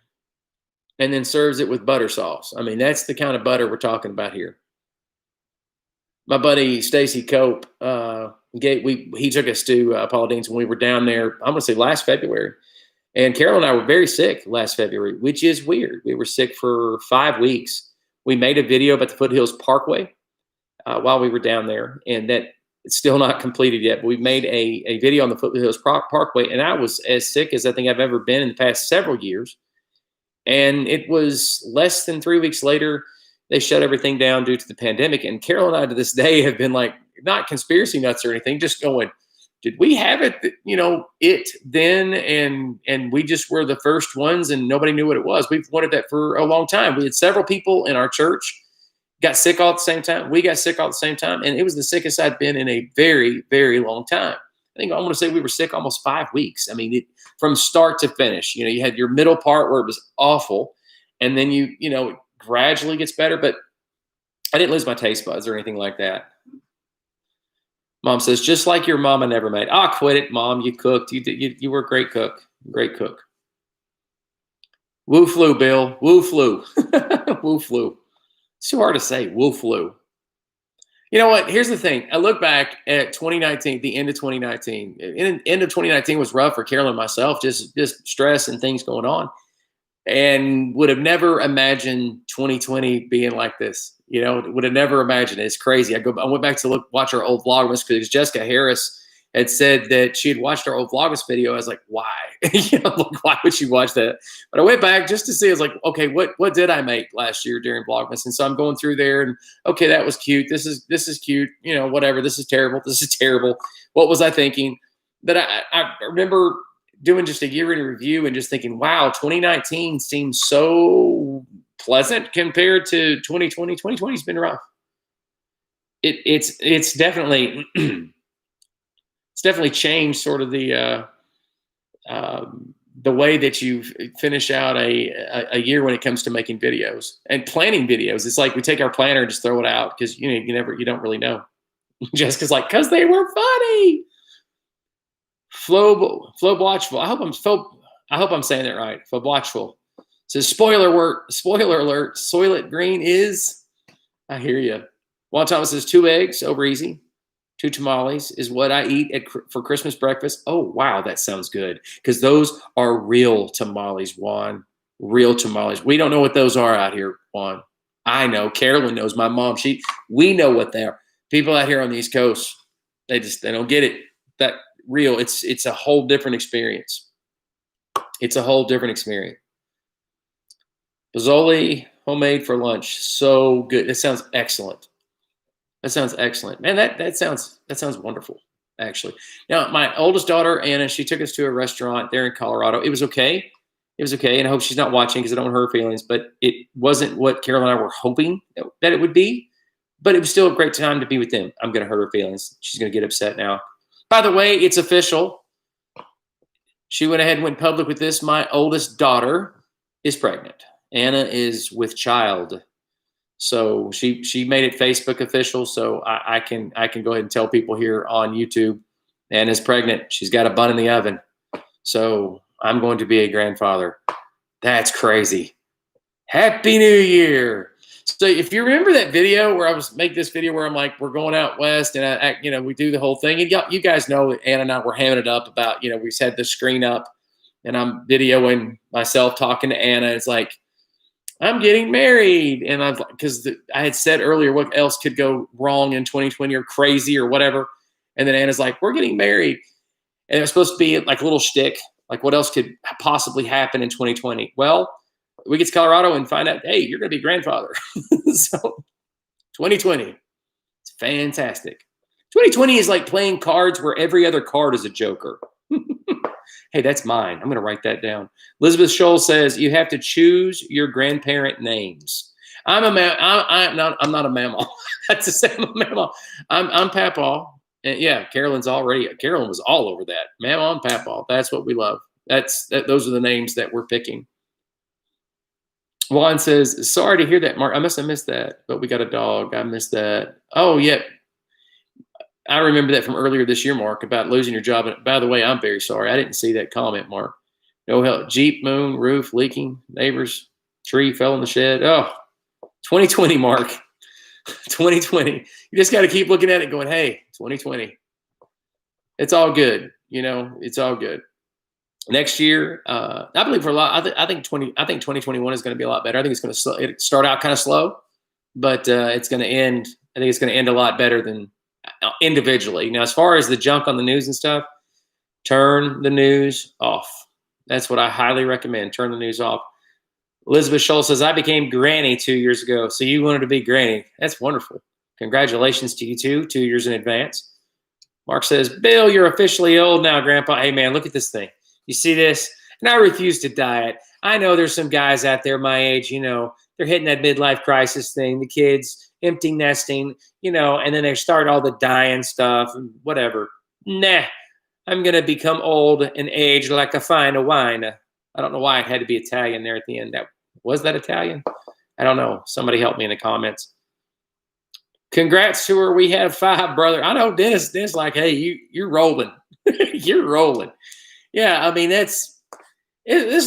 and then serves it with butter sauce. I mean, that's the kind of butter we're talking about here. My buddy Stacy Cope, he took us to Paula Deen's when we were down there, I'm going to say last February. And Carol and I were very sick last February, which is weird. We were sick for 5 weeks. We made a video about the Foothills Parkway while we were down there, and that it's still not completed yet. But we made a video on the Foothills Parkway, and I was as sick as I think I've ever been in the past several years. And it was less than 3 weeks later, they shut everything down due to the pandemic. And Carol and I to this day have been like, not conspiracy nuts or anything, just going, did we have it, you know, it then, and we just were the first ones and nobody knew what it was. We've wanted that for a long time. We had several people in our church got sick all at the same time. We got sick all at the same time, and it was the sickest I'd been in a very, very long time. I think I want to say we were sick almost 5 weeks. I mean, from start to finish, you know, you had your middle part where it was awful, and then you know, it gradually gets better, but I didn't lose my taste buds or anything like that. Mom says, just like your mama never made. Ah, quit it, Mom. You cooked. You were a great cook. Great cook. Woo flu, Bill. Woo flu. Woo flu. It's too hard to say. Woo flu. You know what? Here's the thing. I look back at 2019, the end of 2019. End of 2019 was rough for Carol and myself, just stress and things going on. And would have never imagined 2020 being like this. You know, would have never imagined it. It's crazy. I went back to watch our old Vlogmas because Jessica Harris had said that she had watched our old Vlogmas video. I was like, why? You know, why would she watch that? But I went back just to see. I was like, okay, what did I make last year during Vlogmas? And so I'm going through there, and okay, that was cute. This is cute. You know, whatever. This is terrible. This is terrible. What was I thinking? But I remember doing just a year in review and just thinking, wow, 2019 seems so pleasant compared to 2020. 2020 has been rough. It's definitely it's definitely changed sort of the way that you finish out a year when it comes to making videos and planning videos. It's like we take our planner and just throw it out because you don't really know. Jessica's like, because they were funny. Flo Watchful. I hope I'm saying that right. Flo Watchful says, spoiler alert, Soylent Green is, I hear you. Juan Thomas says 2 eggs over easy. 2 tamales is what I eat for Christmas breakfast. Oh, wow, that sounds good. Because those are real tamales, Juan. Real tamales. We don't know what those are out here, Juan. I know. Carolyn knows. My mom. We know what they are. People out here on the East Coast, they don't get it. That real. It's a whole different experience. It's a whole different experience. Pozzoli homemade for lunch. So good. That sounds excellent. That sounds excellent. Man, that sounds wonderful, actually. Now, my oldest daughter, Anna, she took us to a restaurant there in Colorado. It was okay. It was okay. And I hope she's not watching because I don't want her feelings, but it wasn't what Carol and I were hoping that it would be. But it was still a great time to be with them. I'm going to hurt her feelings. She's going to get upset now. By the way, it's official. She went ahead and went public with this. My oldest daughter is pregnant. Anna is with child. So she made it Facebook official. So I can go ahead and tell people here on YouTube, Anna's pregnant. She's got a bun in the oven. So I'm going to be a grandfather. That's crazy. Happy New Year. So if you remember that video where I was make this video where I'm like, we're going out west and we do the whole thing. And you guys know that Anna and I were hamming it up about, we had the screen up and I'm videoing myself talking to Anna. It's like, I'm getting married. And because I had said earlier, what else could go wrong in 2020 or crazy or whatever. And then Anna's like, we're getting married. And it was supposed to be like a little shtick. Like what else could possibly happen in 2020? Well, we get to Colorado and find out, hey, you're going to be grandfather. So 2020, it's fantastic. 2020 is like playing cards where every other card is a joker. Hey, that's mine. I'm going to write that down. Elizabeth Scholl says you have to choose your grandparent names. I'm not a mammal. That's the same mammal. I'm Papa. And yeah, Carolyn was all over that. Mama and Papa. That's what we love. Those are the names that we're picking. Juan says, sorry to hear that, Mark. I must have missed that, but we got a dog. I missed that. Oh, yeah. I remember that from earlier this year, Mark, about losing your job. And by the way, I'm very sorry. I didn't see that comment, Mark. No help. Jeep, moon, roof, leaking, neighbors, tree fell in the shed. Oh, 2020, Mark. 2020. You just got to keep looking at it going, hey, 2020. It's all good. It's all good. Next year, I believe for a lot. I think 2021 is going to be a lot better. I think it's going to start out kind of slow, but it's going to end. I think it's going to end a lot better than individually. Now, as far as the junk on the news and stuff, turn the news off. That's what I highly recommend. Turn the news off. Elizabeth Scholl says, I became granny 2 years ago. So you wanted to be granny. That's wonderful. Congratulations to you too, 2 years in advance. Mark says, Bill, you're officially old now, Grandpa. Hey, man, look at this thing. You see this? And I refuse to diet. I know there's some guys out there my age, they're hitting that midlife crisis thing, the kids, empty nesting, and then they start all the dying stuff and whatever. Nah, I'm going to become old and age like a fine wine. I don't know why it had to be Italian there at the end. Was that Italian? I don't know. Somebody help me in the comments. Congrats to her. We have 5, brother. I know Dennis like, hey, you're rolling. You're rolling. Yeah, I mean, it's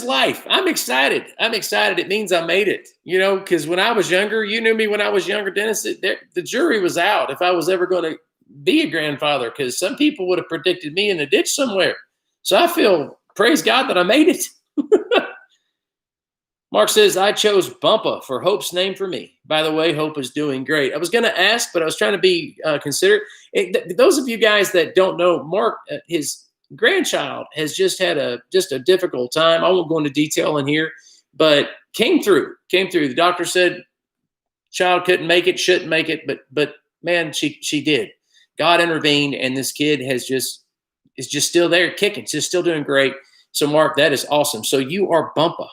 life. I'm excited. It means I made it, because when I was younger, you knew me when I was younger, Dennis, the jury was out if I was ever going to be a grandfather, because some people would have predicted me in a ditch somewhere. So I feel, praise God, that I made it. Mark says, I chose Bumpa for Hope's name for me. By the way, Hope is doing great. I was going to ask, but I was trying to be considerate. Those of you guys that don't know, Mark, his grandchild has just had a difficult time. I won't go into detail in here, but came through. The doctor said child couldn't make it, shouldn't make it, but man, she did. God intervened, and this kid is just still there kicking. She's still doing great. So Mark, that is awesome. So you are Bumpa.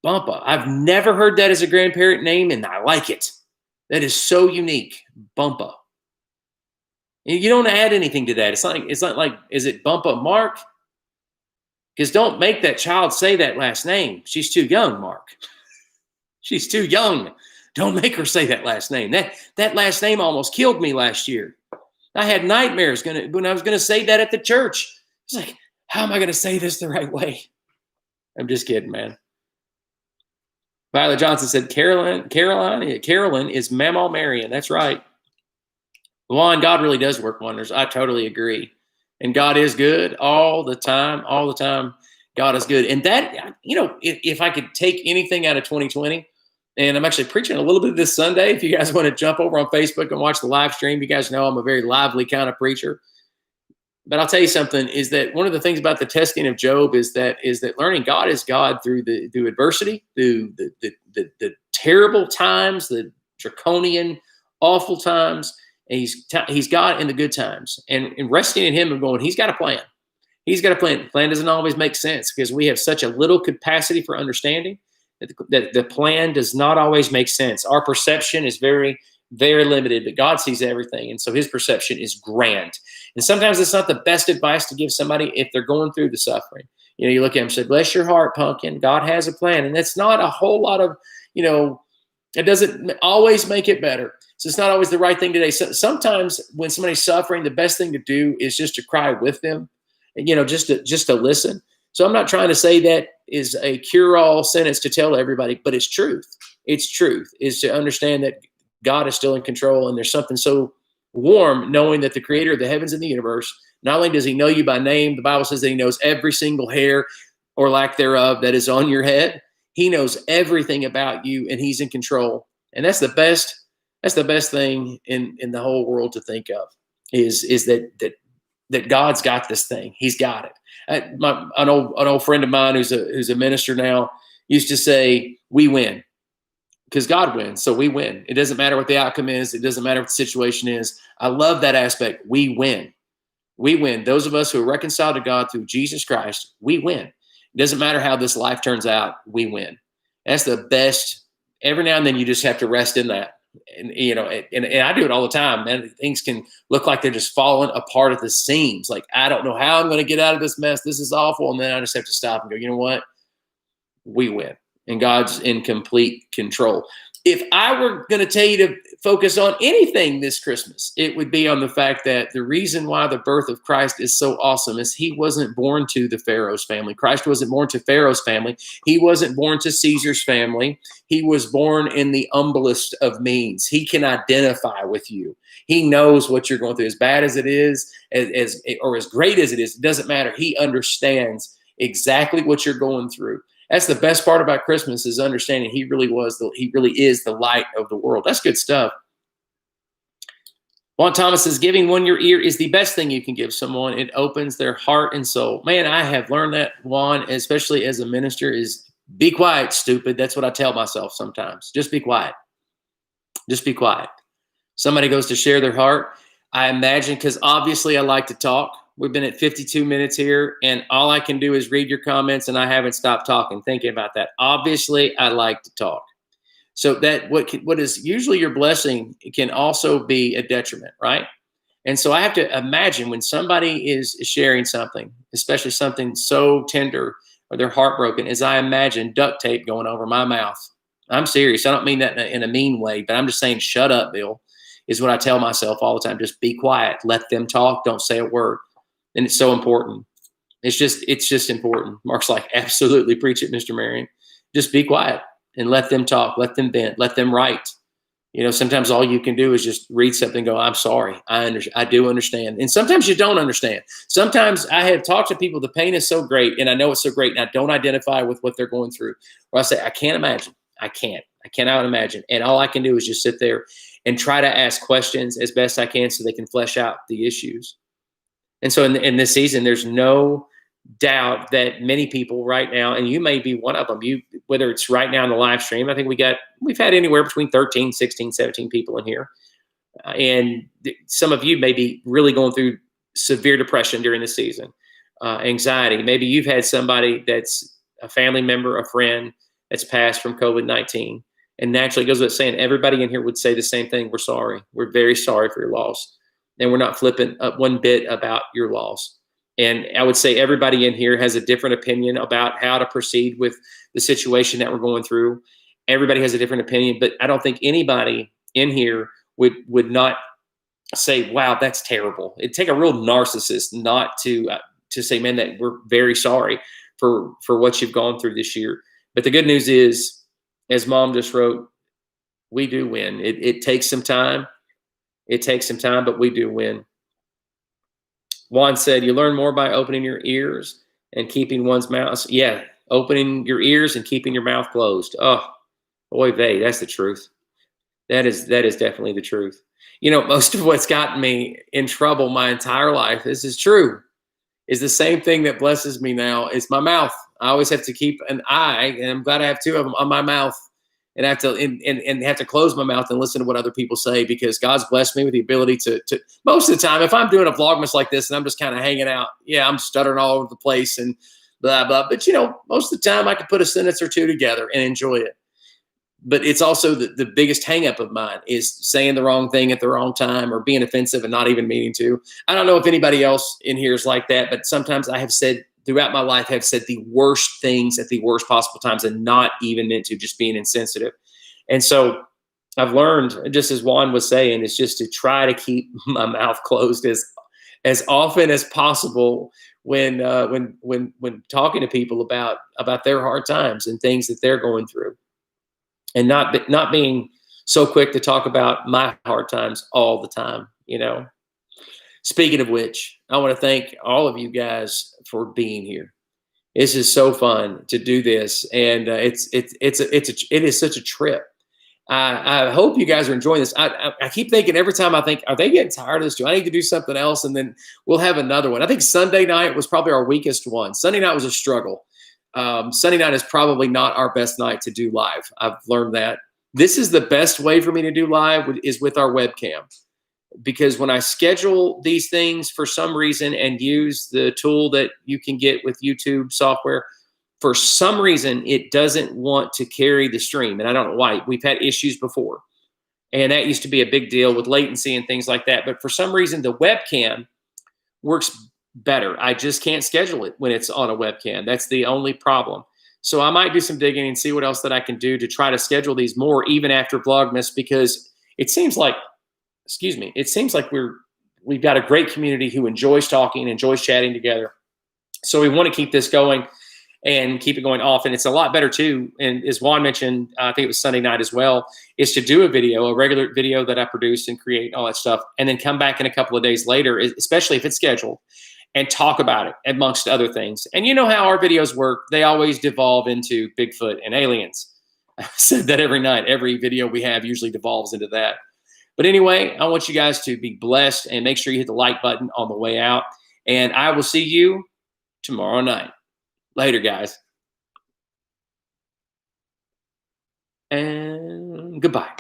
I've never heard that as a grandparent name, and I like it. That is so unique. Bumpa. You don't add anything to that. It's not like, is it Bumpa Mark? Because don't make that child say that last name. She's too young, Mark. She's too young. Don't make her say that last name. That last name almost killed me last year. I had nightmares when I was going to say that at the church. It's like, how am I going to say this the right way? I'm just kidding, man. Violet Johnson said, Carolyn is Mama Marion. That's right. Juan, God really does work wonders. I totally agree. And God is good all the time. All the time, God is good. And that, if I could take anything out of 2020, And I'm actually preaching a little bit this Sunday. If you guys want to jump over on Facebook and watch the live stream, you guys know I'm a very lively kind of preacher. But I'll tell you something, is that one of the things about the testing of Job is that learning God is God through adversity, through the terrible times, the draconian, awful times. And he's God in the good times. And resting in him and going, he's got a plan. He's got a plan. The plan doesn't always make sense because we have such a little capacity for understanding that the plan does not always make sense. Our perception is very, very limited, but God sees everything. And so his perception is grand. And sometimes it's not the best advice to give somebody if they're going through the suffering. You know, you look at him and say, bless your heart, pumpkin. God has a plan. And that's not a whole lot of, it doesn't always make it better. So it's not always the right thing today. So sometimes when somebody's suffering, the best thing to do is just to cry with them and, just to listen. So I'm not trying to say that is a cure-all sentence to tell everybody, but it's truth. It's truth, is to understand that God is still in control. And there's something so warm knowing that the creator of the heavens and the universe, not only does he know you by name, the Bible says that he knows every single hair or lack thereof that is on your head. He knows everything about you and he's in control. And that's the best thing in the whole world to think of is that God's got this thing. He's got it. An old friend of mine who's a minister now used to say, we win because God wins. So we win. It doesn't matter what the outcome is. It doesn't matter what the situation is. I love that aspect. We win. We win. Those of us who are reconciled to God through Jesus Christ, we win. It doesn't matter how this life turns out. We win. That's the best. Every now and then you just have to rest in that. And, and I do it all the time, man. Things can look like they're just falling apart at the seams. Like, I don't know how I'm going to get out of this mess. This is awful. And then I just have to stop and go, you know what? We win. And God's in complete control. If I were going to tell you to focus on anything this Christmas, it would be on the fact that the reason why the birth of Christ is so awesome is he wasn't born to the Pharaoh's family. Christ wasn't born to Pharaoh's family. He wasn't born to Caesar's family. He was born in the humblest of means. He can identify with you. He knows what you're going through. As bad as it is, or as great as it is, it doesn't matter. He understands exactly what you're going through. That's the best part about Christmas, is understanding he really is the light of the world. That's good stuff. Juan Thomas says, giving one your ear is the best thing you can give someone. It opens their heart and soul. Man, I have learned that, Juan, especially as a minister, is be quiet, stupid. That's what I tell myself sometimes. Just be quiet. Just be quiet. Somebody goes to share their heart. I imagine, because obviously I like to talk. We've been at 52 minutes here, and all I can do is read your comments, and I haven't stopped talking, thinking about that. Obviously, I like to talk. So that what is usually your blessing can also be a detriment, right? And so I have to imagine when somebody is sharing something, especially something so tender or they're heartbroken, as I imagine duct tape going over my mouth. I'm serious. I don't mean that in a mean way, but I'm just saying, shut up, Bill, is what I tell myself all the time. Just be quiet. Let them talk. Don't say a word. And it's so important. It's just important. Mark's like, absolutely, preach it, Mr. Marion. Just be quiet and let them talk. Let them vent. Let them write. Sometimes all you can do is just read something and go, I'm sorry. I do understand. And sometimes you don't understand. Sometimes I have talked to people, the pain is so great, and I know it's so great, and I don't identify with what they're going through. Or I say, I can't imagine. I cannot imagine. And all I can do is just sit there and try to ask questions as best I can so they can flesh out the issues. And so in this season, there's no doubt that many people right now, and you may be one of them, whether it's right now in the live stream, I think we've had anywhere between 13, 16, 17 people in here. And some of you may be really going through severe depression during the season, anxiety. Maybe you've had somebody that's a family member, a friend that's passed from COVID-19. And naturally, it goes without saying, everybody in here would say the same thing. We're sorry. We're very sorry for your loss. And we're not flippant one bit about your loss. And I would say everybody in here has a different opinion about how to proceed with the situation that we're going through. Everybody has a different opinion, but I don't think anybody in here would not say, wow, that's terrible. It'd take a real narcissist not to say, man, that we're very sorry for what you've gone through this year. But the good news is, as Mom just wrote, we do win. It takes some time. It takes some time, but we do win. Juan said, you learn more by opening your ears and keeping one's mouth. Yeah, opening your ears and keeping your mouth closed. Oh, Oy vey, that's the truth. That is definitely the truth. You know, most of what's gotten me in trouble my entire life, this is true, is the same thing that blesses me now is my mouth. I always have to keep an eye, and I'm glad I have two of them on my mouth, and I have to and have to close my mouth and listen to what other people say, because God's blessed me with the ability to most of the time, if I'm doing a vlogmas like this and I'm just kind of hanging out, yeah, I'm stuttering all over the place and blah blah. But you know, most of the time I can put a sentence or two together and enjoy it. But it's also the biggest hang up of mine is saying the wrong thing at the wrong time or being offensive and not even meaning to. I don't know if anybody else in here is like that, but sometimes I have said throughout my life, have said the worst things at the worst possible times and not even meant to, just being insensitive. And so I've learned, just as Juan was saying, is just to try to keep my mouth closed as often as possible when talking to people about their hard times and things that they're going through, and not being so quick to talk about my hard times all the time, you know. Speaking of which, I want to thank all of you guys for being here. This is so fun to do this, and it is such a trip. I hope you guys are enjoying this. I keep thinking every time, I think, are they getting tired of this? Do I need to do something else? And then we'll have another one. I think Sunday night was probably our weakest one. Sunday night was a struggle. Sunday night is probably not our best night to do live. I've learned that. This is the best way for me to do live is with our webcam, because when I schedule these things for some reason and use the tool that you can get with YouTube software, for some reason, it doesn't want to carry the stream. And I don't know why. We've had issues before, and that used to be a big deal with latency and things like that. But for some reason, the webcam works better. I just can't schedule it when it's on a webcam. That's the only problem. So I might do some digging and see what else that I can do to try to schedule these more even after Vlogmas, because it seems like, excuse me, it seems like we've got a great community who enjoys talking, enjoys chatting together. So we want to keep this going and keep it going often. It's a lot better too. And as Juan mentioned, I think it was Sunday night as well, is to do a regular video that I produce and create all that stuff, and then come back in a couple of days later, especially if it's scheduled, and talk about it amongst other things. And you know how our videos work. They always devolve into Bigfoot and aliens. I've said that every night. Every video we have usually devolves into that. But anyway, I want you guys to be blessed, and make sure you hit the like button on the way out. And I will see you tomorrow night. Later, guys. And goodbye.